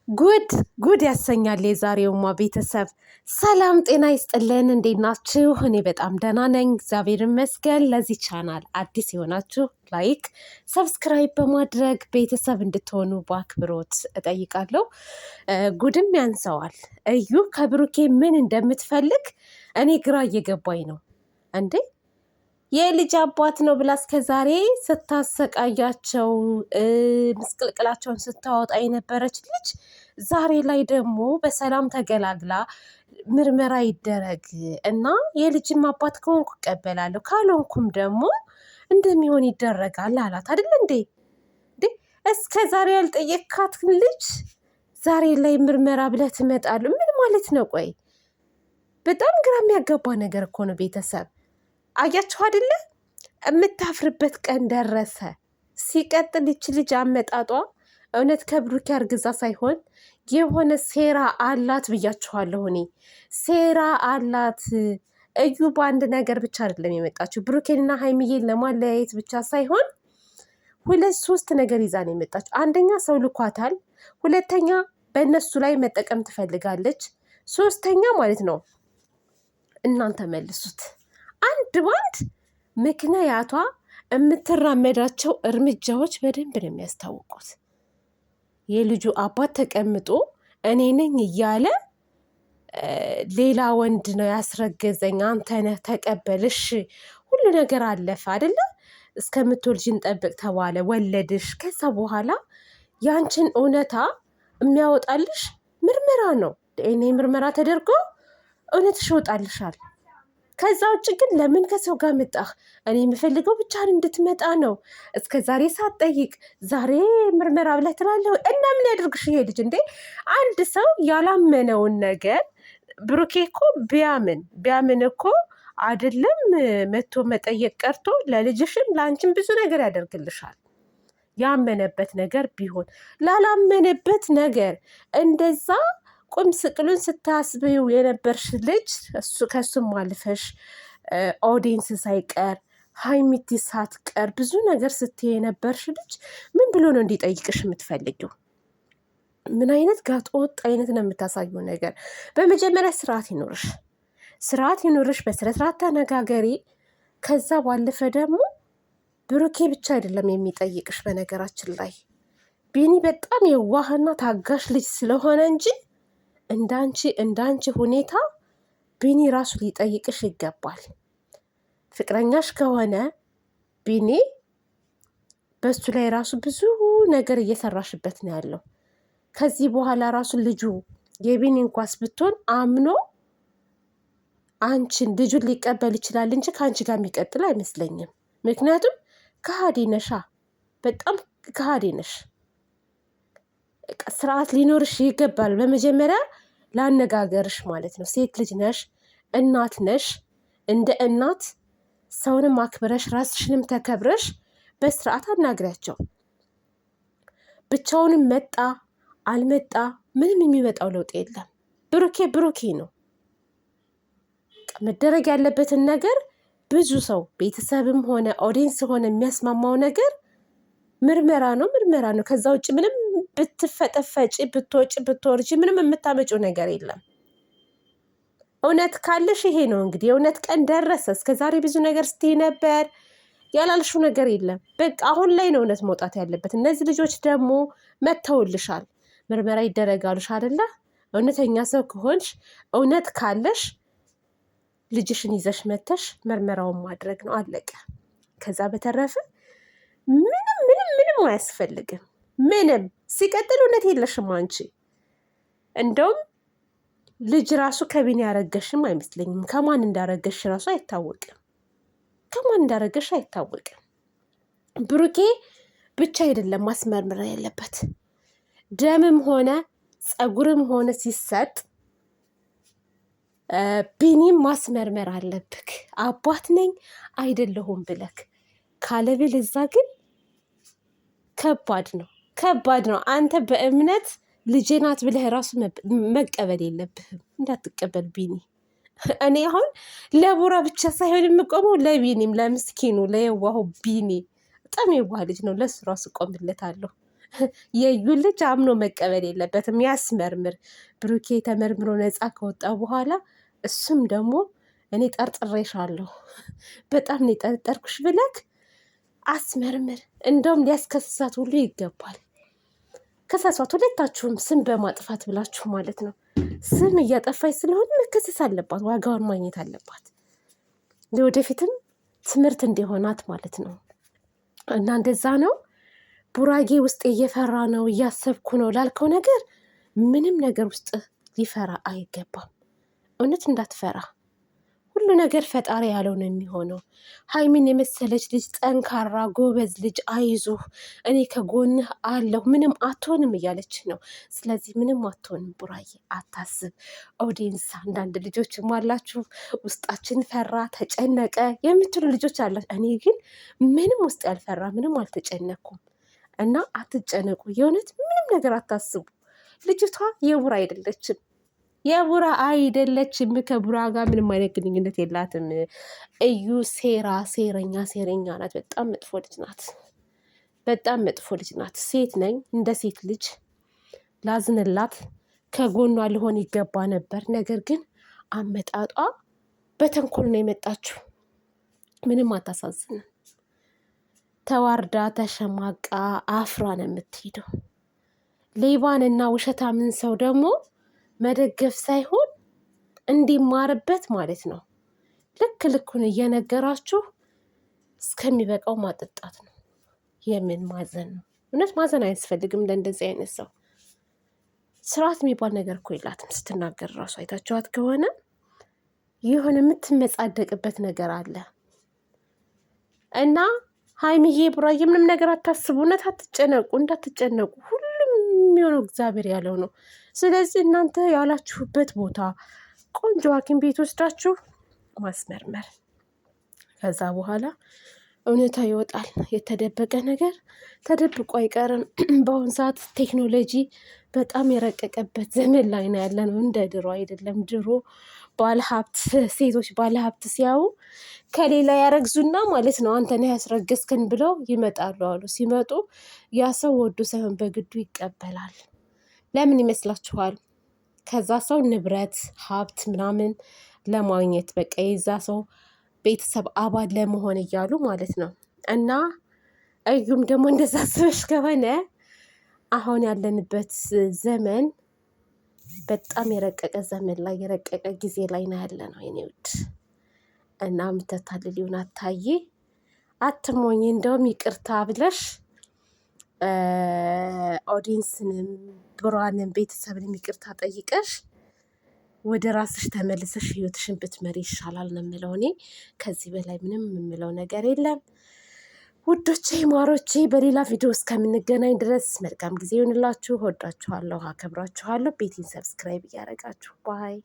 ጉድ ጉድ ያሰኛል የዛሬውማ ቤተሰብ። ሰላም ጤና ይስጥልን፣ እንዴት ናችሁ? እኔ በጣም ደህና ነኝ፣ እግዚአብሔር ይመስገን። ለዚህ ቻናል አዲስ የሆናችሁ ላይክ፣ ሰብስክራይብ በማድረግ ቤተሰብ እንድትሆኑ በአክብሮት እጠይቃለሁ። ጉድም ያንሰዋል። እዩ ከብሩኬ ምን እንደምትፈልግ እኔ ግራ እየገባኝ ነው እንዴ። የልጅ አባት ነው ብላ እስከ ዛሬ ስታሰቃያቸው ምስቅልቅላቸውን ስታወጣ የነበረች ልጅ ዛሬ ላይ ደግሞ በሰላም ተገላግላ ምርመራ ይደረግ እና የልጅም አባት ከሆንኩ እቀበላለሁ ካልሆንኩም ደግሞ እንደሚሆን ይደረጋል አላት አይደል እንዴ? እስከ ዛሬ ያልጠየካት ልጅ ዛሬ ላይ ምርመራ ብለህ ትመጣሉ? ምን ማለት ነው? ቆይ በጣም ግራ የሚያገባ ነገር እኮ ነው ቤተሰብ። አያችሁ አይደለ? የምታፍርበት ቀን ደረሰ። ሲቀጥል ይች ልጅ አመጣጧ እውነት ከብሩኬ አርግዛ ሳይሆን የሆነ ሴራ አላት ብያችኋለሁ። እኔ ሴራ አላት። እዩ በአንድ ነገር ብቻ አይደለም የመጣችው፣ ብሩኬንና ሀይሚዬን ለማለያየት ብቻ ሳይሆን ሁለት ሶስት ነገር ይዛ ነው የመጣችው። አንደኛ ሰው ልኳታል፣ ሁለተኛ በእነሱ ላይ መጠቀም ትፈልጋለች፣ ሶስተኛ ማለት ነው እናንተ መልሱት አንድ ባንድ ምክንያቷ የምትራመዳቸው እርምጃዎች በደንብ ነው የሚያስታውቁት። የልጁ አባት ተቀምጦ እኔ ነኝ እያለ ሌላ ወንድ ነው ያስረገዘኝ፣ አንተ ነህ ተቀበልሽ፣ ሁሉ ነገር አለፈ አይደለ? እስከምትወልጅ እንጠብቅ ተባለ፣ ወለድሽ። ከዛ በኋላ ያንቺን እውነታ የሚያወጣልሽ ምርመራ ነው። እኔ ምርመራ ተደርጎ እውነትሽ ይወጣልሻል። ከዛ ውጭ ግን ለምን ከሰው ጋር መጣህ? እኔ የምፈልገው ብቻህን እንድትመጣ ነው። እስከ ዛሬ ሳትጠይቅ ዛሬ ምርመራ ብለህ ትላለህ። እና ምን ያድርግሽ ይሄ ልጅ እንዴ? አንድ ሰው ያላመነውን ነገር ብሩኬ እኮ ቢያምን እኮ አይደለም መቶ መጠየቅ ቀርቶ ለልጅሽም ለአንቺም ብዙ ነገር ያደርግልሻል። ያመነበት ነገር ቢሆን ላላመነበት ነገር እንደዛ ቁም ስቅሉን ስታስብው የነበርሽ ልጅ ከሱም አልፈሽ ኦዲንስ ሳይቀር ሀይሚቲ ሳትቀር ብዙ ነገር ስትይ የነበርሽ ልጅ ምን ብሎ ነው እንዲጠይቅሽ የምትፈልጊው? ምን አይነት ጋጥ ወጥ አይነት ነው የምታሳየው ነገር? በመጀመሪያ ስርዓት ይኖርሽ፣ በስነስርዓት ተነጋገሪ። ከዛ ባለፈ ደግሞ ብሩኬ ብቻ አይደለም የሚጠይቅሽ። በነገራችን ላይ ቢኒ በጣም የዋህና ታጋሽ ልጅ ስለሆነ እንጂ እንዳንቺ ሁኔታ ቢኒ ራሱ ሊጠይቅሽ ይገባል። ፍቅረኛሽ ከሆነ ቢኒ በሱ ላይ ራሱ ብዙ ነገር እየሰራሽበት ነው ያለው። ከዚህ በኋላ ራሱ ልጁ የቢኒ እንኳስ ብትሆን አምኖ ልጁን ሊቀበል ይችላል እንጂ ከአንቺ ጋር የሚቀጥል አይመስለኝም። ምክንያቱም ከሃዲ ነሻ፣ በጣም ከሃዲ ነሽ። ስርዓት ሊኖርሽ ይገባል። በመጀመሪያ ላነጋገርሽ ማለት ነው። ሴት ልጅ ነሽ፣ እናት ነሽ። እንደ እናት ሰውንም አክብረሽ ራስሽንም ተከብረሽ በስርዓት አናግሪያቸው። ብቻውንም መጣ አልመጣ ምንም የሚመጣው ለውጥ የለም። ብሩኬ ነው። መደረግ ያለበትን ነገር ብዙ ሰው ቤተሰብም ሆነ ኦዲየንስ ሆነ የሚያስማማው ነገር ምርመራ ነው። ከዛ ውጭ ምንም ብትፈጠፈጭ ብትወጭ ብትወርጂ ምንም የምታመጪው ነገር የለም። እውነት ካለሽ ይሄ ነው እንግዲህ የእውነት ቀን ደረሰ። እስከ ዛሬ ብዙ ነገር ስትይ ነበር፣ ያላልሽው ነገር የለም። በቃ አሁን ላይ ነው እውነት መውጣት ያለበት። እነዚህ ልጆች ደግሞ መተውልሻል፣ ምርመራ ይደረጋሉሽ አይደለ? እውነተኛ ሰው ከሆንሽ እውነት ካለሽ ልጅሽን ይዘሽ መተሽ ምርመራውን ማድረግ ነው፣ አለቀ። ከዛ በተረፈ ምንም አያስፈልግም። ምንም ሲቀጥል እውነት የለሽም አንቺ። እንደውም ልጅ ራሱ ከቢኒ ያረገሽም አይመስለኝም። ከማን እንዳረገሽ ራሱ አይታወቅም። ብሩኬ ብቻ አይደለም ማስመርመር ያለበት፣ ደምም ሆነ ፀጉርም ሆነ ሲሰጥ ቢኒም ማስመርመር አለብክ። አባት ነኝ አይደለሁም ብለክ ካለብል እዛ ግን ከባድ ነው። አንተ በእምነት ልጄ ናት ብለህ ራሱ መቀበል የለብህም። እንዳትቀበል ቢኒ። እኔ አሁን ለቡራ ብቻ ሳይሆን የምቆመው ለቢኒም፣ ለምስኪኑ ለየዋሁ ቢኒ። በጣም የዋህ ልጅ ነው። ለሱ ራሱ ቆምለታለሁ። የዩን ልጅ አምኖ መቀበል የለበትም። ያስመርምር። ብሩኬ ተመርምሮ ነፃ ከወጣ በኋላ እሱም ደግሞ እኔ ጠርጥሬሻለሁ፣ በጣም ነው የጠረጠርኩሽ ብለክ አስመርምር። እንደውም ሊያስከስሳት ሁሉ ይገባል። ከሳሷት፣ ሁለታችሁም ስም በማጥፋት ብላችሁ ማለት ነው። ስም እያጠፋች ስለሆነ መከሰስ አለባት፣ ዋጋዋን ማግኘት አለባት። ለወደፊትም ትምህርት እንዲሆናት ማለት ነው። እና እንደዛ ነው። ቡራጌ ውስጥ እየፈራ ነው፣ እያሰብኩ ነው ላልከው ነገር ምንም ነገር ውስጥ ሊፈራ አይገባም። እውነት እንዳትፈራ። ሁሉ ነገር ፈጣሪ ያለው ነው የሚሆነው። ሀይሚን የመሰለች ልጅ፣ ጠንካራ ጎበዝ ልጅ፣ አይዞህ እኔ ከጎንህ አለሁ፣ ምንም አትሆንም እያለች ነው። ስለዚህ ምንም አትሆንም ቡራዬ፣ አታስብ። ኦዲንስ አንዳንድ ልጆችም አላችሁ ውስጣችን ፈራ ተጨነቀ የምትሉ ልጆች አላችሁ። እኔ ግን ምንም ውስጥ ያልፈራ ምንም አልተጨነኩም እና አትጨነቁ። የእውነት ምንም ነገር አታስቡ። ልጅቷ የቡራ አይደለችም። የቡራ አይደለችም። ከቡራ ጋር ምንም አይነት ግንኙነት የላትም። እዩ ሴረኛ ናት። በጣም መጥፎ ልጅ ናት። በጣም መጥፎ ልጅ ናት። ሴት ነኝ፣ እንደ ሴት ልጅ ላዝንላት፣ ከጎኗ ልሆን ይገባ ነበር። ነገር ግን አመጣጧ በተንኮል ነው የመጣችው። ምንም አታሳዝንም። ተዋርዳ ተሸማቃ አፍራ ነው የምትሄደው። ሌባንና ውሸታምን ሰው ደግሞ መደገፍ ሳይሆን እንዲማርበት ማለት ነው። ልክ ልኩን እየነገራችሁ እስከሚበቃው ማጠጣት ነው። የምን ማዘን ነው? እውነት ማዘን አያስፈልግም ለእንደዚህ አይነት ሰው። ስርዓት የሚባል ነገር እኮ የላትም ስትናገር እራሱ አይታችኋት ከሆነ የሆነ የምትመጻደቅበት ነገር አለ። እና ሀይሚዬ ቡራዬ ምንም ነገር አታስቡ። እውነት አትጨነቁ፣ እንዳትጨነቁ። ሁሉም የሚሆነው እግዚአብሔር ያለው ነው። ስለዚህ እናንተ ያላችሁበት ቦታ ቆንጆ ሐኪም ቤት ወስዳችሁ ማስመርመር፣ ከዛ በኋላ እውነታ ይወጣል። የተደበቀ ነገር ተደብቆ አይቀርም። በአሁኑ ሰዓት ቴክኖሎጂ በጣም የረቀቀበት ዘመን ላይ ነው ያለ ነው። እንደ ድሮ አይደለም። ድሮ ባለሀብት ሴቶች ባለሀብት ሲያዩ ከሌላ ያረግዙና ማለት ነው አንተን ያስረገዝክን ብለው ይመጣሉ አሉ። ሲመጡ ያ ሰው ወዶ ሳይሆን በግዱ ይቀበላል። ለምን ይመስላችኋል? ከዛ ሰው ንብረት ሀብት ምናምን ለማግኘት በቃ የዛ ሰው ቤተሰብ አባል ለመሆን እያሉ ማለት ነው። እና እዩም ደግሞ እንደዛ ስበሽ ከሆነ አሁን ያለንበት ዘመን በጣም የረቀቀ ዘመን ላይ የረቀቀ ጊዜ ላይ ነው ያለ ነው የኔ ውድ። እና ምተታልሊውን አታዬ አትሞኝ። እንደውም ይቅርታ ብለሽ ኦዲንስንም ቡራንም ቤተሰብንም ይቅርታ ጠይቀሽ ወደ ራስሽ ተመልሰሽ ህይወትሽን ብትመሪ ይሻላል ነው የምለው እኔ። ከዚህ በላይ ምንም የምለው ነገር የለም ውዶቼ ማሮቼ። በሌላ ቪዲዮ እስከምንገናኝ ድረስ መልካም ጊዜ ይሆንላችሁ። ወዳችኋለሁ፣ አከብራችኋለሁ። ቤቴን ሰብስክራይብ እያደረጋችሁ ባይ